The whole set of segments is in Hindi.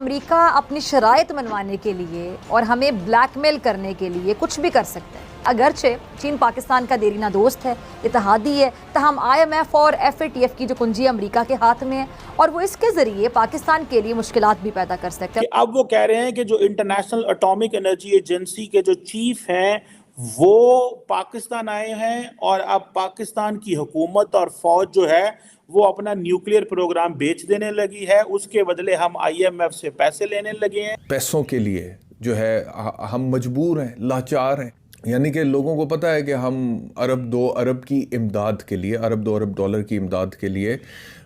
अमेरिका अपनी शराइत मनवाने के लिए और हमें ब्लैकमेल करने के लिए कुछ भी कर सकते हैं। अगरचे चीन पाकिस्तान का देरीना दोस्त है, इत्तेहादी है, तहम IMF और FATF की जो कुंजी अमेरिका के हाथ में है और वो इसके जरिए पाकिस्तान के लिए मुश्किलात भी पैदा कर सकते हैं। अब वो कह रहे हैं कि जो इंटरनेशनल एटॉमिक एनर्जी एजेंसी के जो चीफ हैं वो पाकिस्तान आए हैं और अब पाकिस्तान की हुकूमत और फौज जो है वो अपना न्यूक्लियर प्रोग्राम बेच देने लगी है, उसके बदले हम IMF से पैसे लेने लगे हैं। पैसों के लिए जो है हम मजबूर हैं, लाचार हैं। यानी कि लोगों को पता है कि हम अरब 2 अरब की इमदाद के लिए, अरब 2 अरब डॉलर की इमदाद के लिए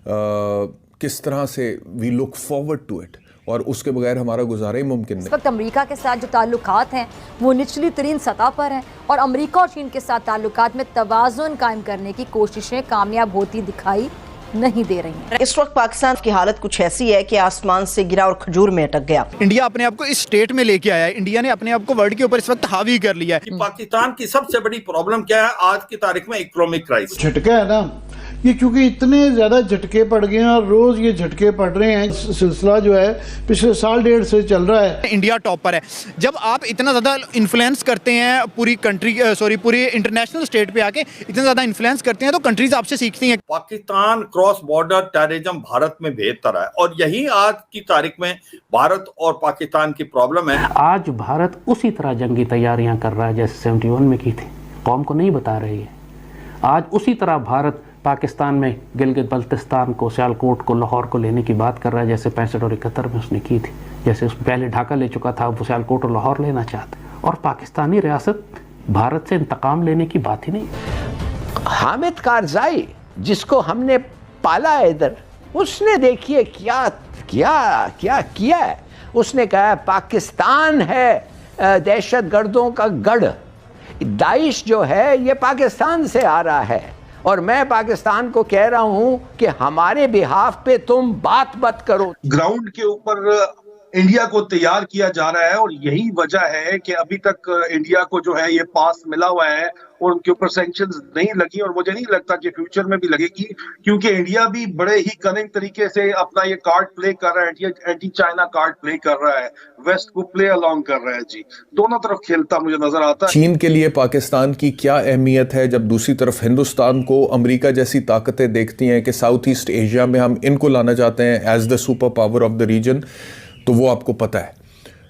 किस तरह से we look forward to it, और उसके बगैर हमारा गुजारा ही मुमकिन नहीं। इस वक्त अमेरिका के साथ जो ताल्लुकात हैं वो निचली तरीन सतह पर हैं और अमेरिका और चीन के साथ ताल्लुकात में तवाज़ुन कायम करने की कोशिशें कामयाब होती दिखाई नहीं दे रही हैं। इस वक्त पाकिस्तान की हालत कुछ ऐसी है कि आसमान से गिरा और खजूर में अटक गया। इंडिया अपने आप को इस स्टेट में लेके आया है, इंडिया ने अपने आप को वर्ल्ड के ऊपर इस वक्त हावी कर लिया है। पाकिस्तान की सबसे बड़ी प्रॉब्लम क्या है आज की तारीख में? Economic crisis. झटका है ना ये, क्योंकि इतने ज्यादा झटके पड़ गए हैं और रोज ये झटके पड़ रहे हैं। सिलसिला जो है पिछले साल डेढ़ से चल रहा है। इंडिया टॉप पर है। जब आप इतना ज्यादा इन्फ्लुएंस करते हैं पूरी कंट्री, पूरी इंटरनेशनल स्टेट पे आके इतना ज्यादा इन्फ्लुएंस करते हैं तो कंट्रीज आपसे सीखती हैं। Pakistan cross border terrorism Bharat में बेहतर है और यही आज की तारीख में भारत और पाकिस्तान की प्रॉब्लम है। आज भारत उसी तरह जंगी तैयारियां कर रहा है जैसे 71 में की थी, कौम को नहीं बता रही है। आज उसी तरह भारत पाकिस्तान में गिलगित बल्तिस्तान को, सियालकोट को, लाहौर को लेने की बात कर रहा है जैसे 65 और 71 में उसने की थी। जैसे उस पहले ढाका ले चुका था, वो सियालकोट और लाहौर लेना चाहते। और पाकिस्तानी रियासत भारत से इंतकाम लेने की बात ही नहीं। हामिद कारजाई जिसको हमने पाला है इधर, उसने देखिए क्या क्या क्या किया है। उसने कहा पाकिस्तान है दहशतगर्दों का गढ़, दाइश जो है ये पाकिस्तान से आ रहा है और मैं पाकिस्तान को कह रहा हूं कि हमारे बिहाफ पे तुम बात मत करो। ग्राउंड के ऊपर इंडिया को तैयार किया जा रहा है और यही वजह है कि अभी तक इंडिया को जो है ये पास मिला हुआ है और उनके ऊपर सैंक्शंस नहीं लगी और मुझे नहीं लगता कि फ्यूचर में भी लगेगी, क्योंकि इंडिया भी बड़े ही कनिंग तरीके से अपना ये कार्ड प्ले कर रहा है, एंटी चाइना कार्ड प्ले कर रहा है, वेस्ट को प्ले अलोंग कर रहा है। जी, दोनों तरफ खेलता मुझे नजर आता है। चीन के लिए पाकिस्तान की क्या अहमियत है जब दूसरी तरफ हिंदुस्तान को अमेरिका जैसी ताकतें देखती हैं कि साउथ ईस्ट एशिया में हम इनको लाना चाहते हैं as the super power of the region, तो वो आपको पता है।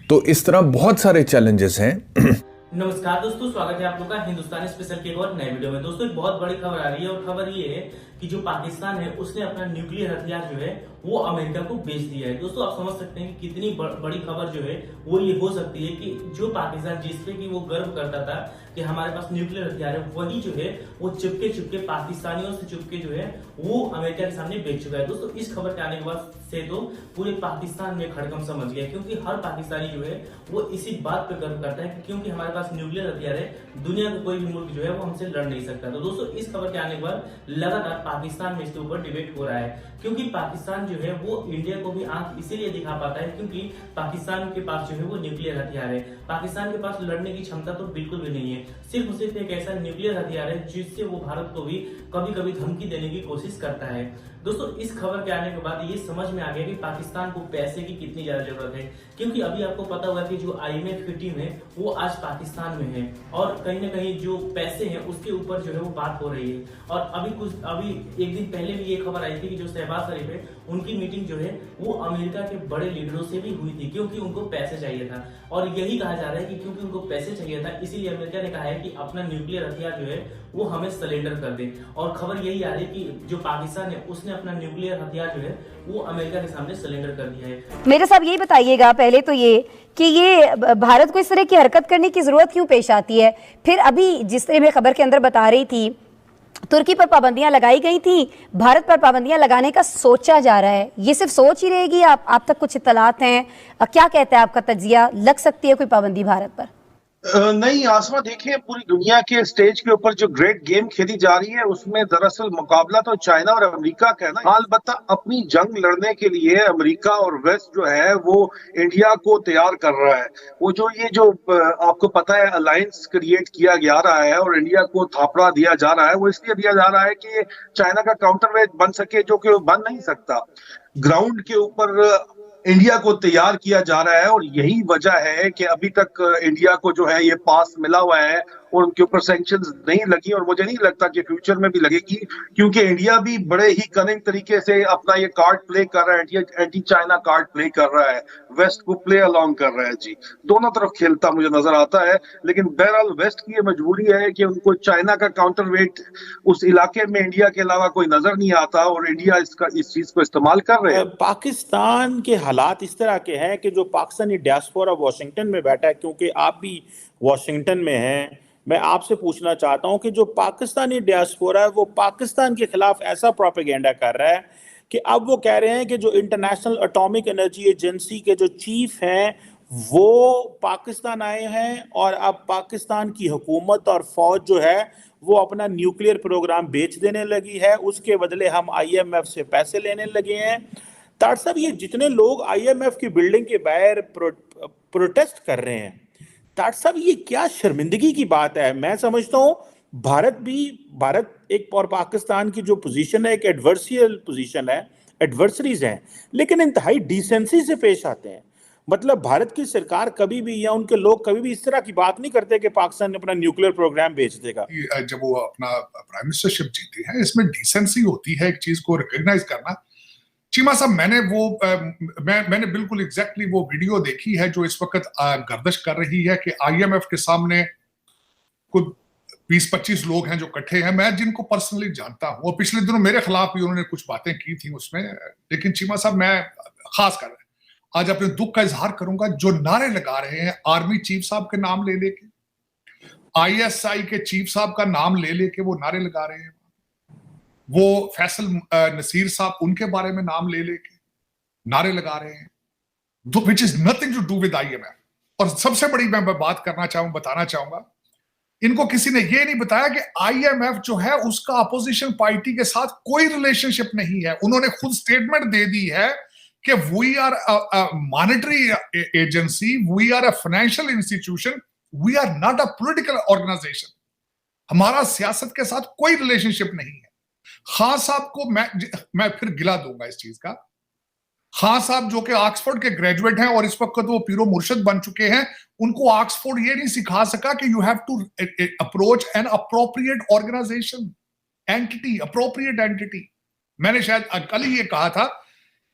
तो इस तरह बहुत सारे चैलेंजेस हैं। नमस्कार दोस्तों, स्वागत है आप लोगों का हिंदुस्तानी स्पेशल के एक और नए वीडियो में। दोस्तों एक बहुत बड़ी खबर आ रही है और खबर ये है कि जो पाकिस्तान है उसने अपना न्यूक्लियर हथियार जो है वो अमेरिका को बेच दिया है। दोस्तों आप समझ सकते हैं कि कितनी बड़ी खबर जो है वो ये हो सकती है कि जो पाकिस्तान जिसपे कि वो गर्व करता था कि हमारे पास न्यूक्लियर हथियार है, वही जो है वो चुपके पाकिस्तानियों से चुपके जो है वो अमेरिका के सामने बेच चुका है। दोस्तों इस खबर के आने के बाद से तो पूरे पाकिस्तान में खड़कम समझ गया, क्योंकि हर पाकिस्तानी जो है वो इसी बात पे गर्व करता है कि क्योंकि हमारे पास न्यूक्लियर हथियार है, दुनिया का कोई भी मुल्क जो है वो हमसे लड़ नहीं सकता। तो दोस्तों इस खबर के आने के बाद लगातार पाकिस्तान में इसके ऊपर डिबेट हो रहा है, क्योंकि पाकिस्तान जो है वो इंडिया को भी आंख इसीलिए दिखा पाता है क्योंकि पाकिस्तान के पास जो है वो न्यूक्लियर हथियार है। पाकिस्तान के पास लड़ने की क्षमता तो बिल्कुल भी नहीं है, सिर्फ एक ऐसा न्यूक्लियर हथियार है जिससे वो भारत को भी कभी कभी धमकी देने की कोशिश करता है। दोस्तों इस खबर के आने के बाद ये समझ में आ गया कि पाकिस्तान को पैसे की कितनी ज्यादा जरूरत है, क्योंकि अभी आपको पता होगा कि जो IMF की टीम है वो आज पाकिस्तान में है और कहीं ना कहीं जो पैसे हैं उसके ऊपर जो है वो बात हो रही है। और अभी एक दिन पहले भी ये खबर आई थी कि जो शहबाज शरीफ है उनकी मीटिंग जो है वो अमेरिका के बड़े लीडरों से भी हुई थी, क्योंकि उनको पैसे चाहिए था। और यही कहा जा रहा है कि क्योंकि उनको पैसे चाहिए था इसीलिए अमेरिका ने कहा है कि अपना न्यूक्लियर हथियार जो है वो हमें सरेंडर कर दे। और खबर यही आ रही है कि जो पाकिस्तान है उसने अपना न्यूक्लियर हथियार जो है वो अमेरिका के सामने सरेंडर कर दिया है। मेरे साहब यही बताइएगा पहले तो ये कि ये भारत को इस तरह की हरकत करने की जरूरत क्यों पेश आती है। फिर अभी जिस तरह मैं खबर के अंदर बता रही थी, तुर्की पर पाबंदियां लगाई गई थी, भारत पर पाबंदियां लगाने का सोचा जा रहा है। ये सिर्फ सोच ही रहेगी? आप तक कुछ इत्तलात हैं? क्या कहता है आपका तज्जिया, लग सकती है कोई पाबंदी भारत पर? नहीं आसमा, देखिए पूरी दुनिया के स्टेज के ऊपर जो ग्रेट गेम खेली जा रही है उसमें दरअसल मुकाबला तो चाइना और अमेरिका का है ना। अलबत्ता अपनी जंग लड़ने के लिए अमेरिका और वेस्ट जो है वो इंडिया को तैयार कर रहा है। वो जो आपको पता है अलायंस क्रिएट किया जा रहा है और इंडिया को थापड़ा दिया जा रहा है, वो इसलिए दिया जा रहा है कि चाइना का काउंटरवेट बन सके, जो कि वो बन नहीं सकता। ग्राउंड के ऊपर इंडिया को तैयार किया जा रहा है और यही वजह है कि अभी तक इंडिया को जो है ये पास मिला हुआ है और उनके ऊपर सैंक्शंस नहीं लगी और मुझे नहीं लगता कि फ्यूचर में भी लगेगी, क्योंकि इंडिया भी बड़े ही कनिंग तरीके से अपना ये कार्ड प्ले कर रहा है, एंटी चाइना कार्ड प्ले कर रहा है, वेस्ट को प्ले अलोंग कर रहा है जी, दोनों तरफ खेलता मुझे नजर आता है। लेकिन बहरहाल वेस्ट की ये मजबूरी है कि उनको चाइना का काउंटर वेट उस इलाके में इंडिया के अलावा कोई नजर नहीं आता और इंडिया इस चीज को इस्तेमाल कर रहे हैं। पाकिस्तान के हालात इस तरह के हैं कि जो पाकिस्तानी डियास्पोरा वॉशिंगटन में बैठा है, क्योंकि आप भी वॉशिंगटन में हैं, मैं आपसे पूछना चाहता हूं कि जो पाकिस्तानी डियास्पोरा है वो पाकिस्तान के खिलाफ ऐसा प्रोपेगेंडा कर रहा है कि अब वो कह रहे हैं कि जो इंटरनेशनल एटॉमिक एनर्जी एजेंसी के जो चीफ हैं वो पाकिस्तान आए हैं और अब पाकिस्तान की हुकूमत और फौज जो है वो अपना न्यूक्लियर प्रोग्राम बेच देने लगी है, उसके बदले हम IMF से पैसे लेने लगे हैं। तार साहब, ये जितने लोग IMF की बिल्डिंग के बाहर प्रोटेस्ट कर रहे हैं, तार साहब ये क्या शर्मिंदगी की बात है। मैं समझता हूँ भारत एक और पाकिस्तान की जो पोजीशन है एक एडवर्सियल पोजीशन है, एडवर्सरीज हैं, लेकिन इंतहाई डिसेंसी से पेश आते हैं। मतलब भारत की सरकार कभी भी या उनके लोग कभी भी इस तरह की बात नहीं करते कि पाकिस्तान अपना न्यूक्लियर प्रोग्राम बेच देगा। जब वो अपना प्राइम मिनिस्टरशिप जीते हैं, इसमें डिसेंसी होती है एक चीज को रिकॉग्नाइज करना। चीमा साहब, मैंने बिल्कुल एग्जैक्टली वो वीडियो देखी है जो इस वक्त गर्दिश कर रही है कि IMF के सामने कुछ 20-25 लोग हैं जो इकट्ठे हैं, मैं जिनको पर्सनली जानता हूं, और पिछले दिनों मेरे खिलाफ भी उन्होंने कुछ बातें की थी उसमें। लेकिन चीमा साहब, मैं खास कर आज अपने दुख का इजहार करूंगा, जो नारे लगा रहे हैं आर्मी चीफ साहब के नाम ले लेके, ISI के चीफ साहब का नाम ले लेके वो नारे लगा रहे हैं, वो फैसल नसीर साहब उनके बारे में नाम ले लेके नारे लगा रहे हैं, which is nothing to do with IMF। और सबसे बड़ी मैं बात बताना चाहूंगा, इनको किसी ने ये नहीं बताया कि IMF जो है उसका अपोजिशन पार्टी के साथ कोई रिलेशनशिप नहीं है। उन्होंने खुद स्टेटमेंट दे दी है कि we are a monetary agency, we are a financial institution, we are not a political organisation. हमारा सियासत के साथ कोई रिलेशनशिप नहीं है। खान साहब को मैं फिर गिला दूंगा इस चीज का। खान साहब जो कि ऑक्सफोर्ड के ग्रेजुएट हैं और इस वक्त वो पीरो मुर्शद बन चुके हैं, उनको ऑक्सफोर्ड ये नहीं सिखा सका कि you have to approach an appropriate organisation entity, appropriate entity. मैंने शायद कल ही ये कहा था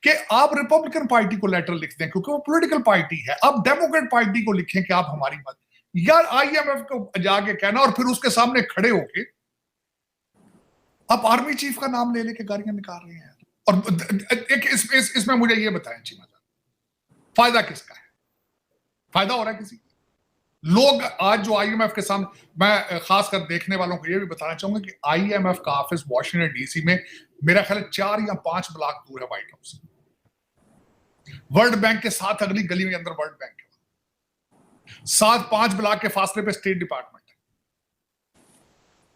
कि आप रिपब्लिकन पार्टी को लेटर लिख दें क्योंकि वो पॉलिटिकल पार्टी है, आप डेमोक्रेट पार्टी को लिखें कि आप हमारी मदद, यार IMF को जाके कहना और फिर उसके सामने खड़े होके आप आर्मी चीफ का नाम ले लेके गालियां निकाल रहे हैं। और एक इसमें मुझे ये बताएं चीमा साहब, फायदा किसका है? फायदा हो रहा है किसी? लोग आज जो IMF के सामने, मैं खासकर देखने वालों को ये भी बताना चाहूंगा कि IMF का ऑफिस वॉशिंगटन DC में मेरा ख्याल 4 या 5 ब्लॉक दूर है व्हाइट हाउस। वर्ल्ड बैंक के साथ अगली गली में अंदर वर्ल्ड बैंक है, 5 ब्लॉक के फासले पे स्टेट डिपार्टमेंट है।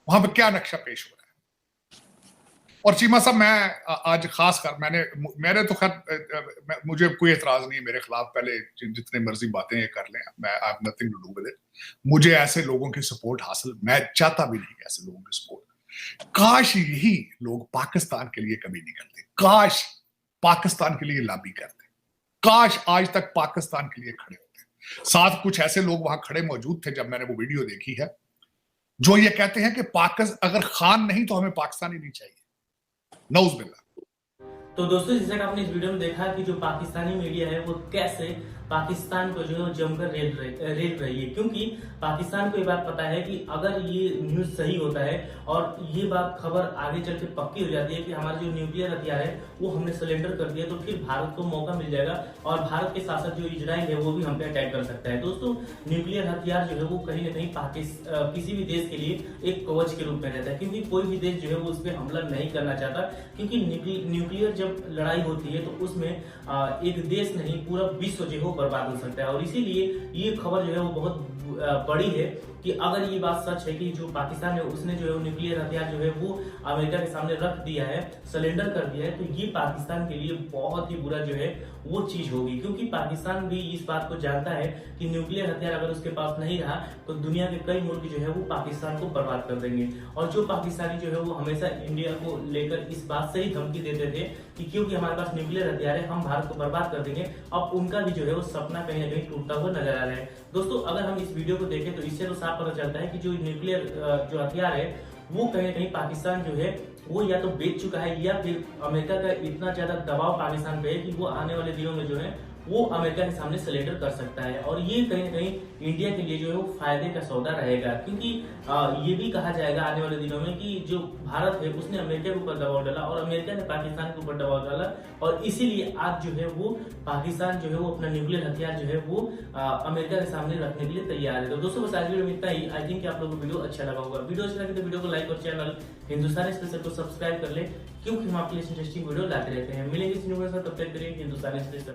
वहां पर क्या नक्शा पेश हो रहा है? और चीमा साहब, मैं आज खासकर मेरे तो खैर मुझे कोई एतराज नहीं है मेरे खिलाफ, पहले जितने मर्जी बातें ये कर लें, मैं I have nothing to do with it. मुझे ऐसे लोगों की सपोर्ट हासिल, मैं चाहता भी नहीं ऐसे लोगों की सपोर्ट। काश यही लोग पाकिस्तान के लिए कभी नहीं करते, काश पाकिस्तान के लिए लॉबी करते, काश आज तक पाकिस्तान के लिए खड़े होते। साथ कुछ ऐसे लोग वहां खड़े मौजूद थे जब मैंने वो वीडियो देखी है, जो ये कहते हैं कि अगर खान नहीं तो हमें पाकिस्तान ही नहीं चाहिए। नौज़बिल्लाह। तो दोस्तों, जैसा कि आपने इस वीडियो में देखा कि जो पाकिस्तानी मीडिया है वो कैसे पाकिस्तान को जो है जमकर रेल रही है, क्योंकि पाकिस्तान को ये बात पता है कि अगर ये न्यूज़ सही होता है और ये बात खबर आगे चल के पक्की हो जाती है कि हमारे जो न्यूक्लियर हथियार है वो हमने सरेंडर कर दिया, तो फिर भारत को मौका मिल जाएगा और भारत के साथ साथ जो इजराइल है वो भी हम पे अटैक कर सकता है। दोस्तों, न्यूक्लियर हथियार जो है वो कहीं ना कहीं किसी भी देश के लिए एक कवच के रूप में रहता है, क्योंकि कोई भी देश जो है वो उस पर हमला नहीं करना चाहता, क्योंकि न्यूक्लियर जब लड़ाई होती है तो उसमें एक देश नहीं पूरा विश्व जो है बर्बाद हो सकता है। और इसीलिए ये खबर जो है वो बहुत बड़ी है कि अगर ये बात सच है कि जो पाकिस्तान है उसने जो है न्यूक्लियर हथियार जो है वो अमेरिका के सामने रख दिया है, सरेंडर कर दिया है, तो ये पाकिस्तान के लिए बहुत ही बुरा जो है वो चीज होगी, क्योंकि पाकिस्तान भी इस बात को जानता है कि न्यूक्लियर हथियार अगर उसके पास नहीं रहा तो दुनिया के कई मुल्क जो है वो पाकिस्तान को बर्बाद कर देंगे। और जो पाकिस्तानी जो है वो हमेशा इंडिया को लेकर इस बात से ही धमकी देते थे कि क्योंकि हमारे पास न्यूक्लियर हथियार है हम भारत को बर्बाद कर देंगे। अब उनका भी जो है वो सपना कहीं ना कहीं टूटता हुआ नजर आ रहा है। दोस्तों अगर हम इस वीडियो को देखें तो इससे तो साफ पता चलता है कि जो न्यूक्लियर जो हथियार है वो कहीं ना कहीं पाकिस्तान जो है वो या तो बेच चुका है या फिर अमेरिका का इतना ज्यादा दबाव पाकिस्तान पे है कि वो आने वाले दिनों में जो है वो अमेरिका के सामने सरेंडर कर सकता है। और ये कहीं ना कहीं इंडिया के लिए जो है वो फायदे का सौदा रहेगा, क्योंकि ये भी कहा जाएगा आने वाले दिनों में कि जो भारत है उसने अमेरिका के ऊपर दबाव डाला और अमेरिका ने पाकिस्तान के ऊपर दबाव डाला, और इसीलिए आज जो है वो पाकिस्तान जो है वो अपना न्यूक्लियर हथियार जो है वो अमेरिका के सामने रखने के लिए तैयार है। तो दोस्तों बस आज वीडियो में इतना ही। आई थिंक आप लोगों को वीडियो अच्छा लगा होगा। वीडियो अच्छा लगे तो वीडियो को लाइक और चैनल हिंदुस्तानी स्पेशल को सब्सक्राइब कर ले, क्योंकि हम आपके लिए इंटरेस्टिंग वीडियो लाते रहते हैं। मिलेंगे इस वीडियो के साथ, तब तक के लिए हिंदुस्तानी स्पेशल।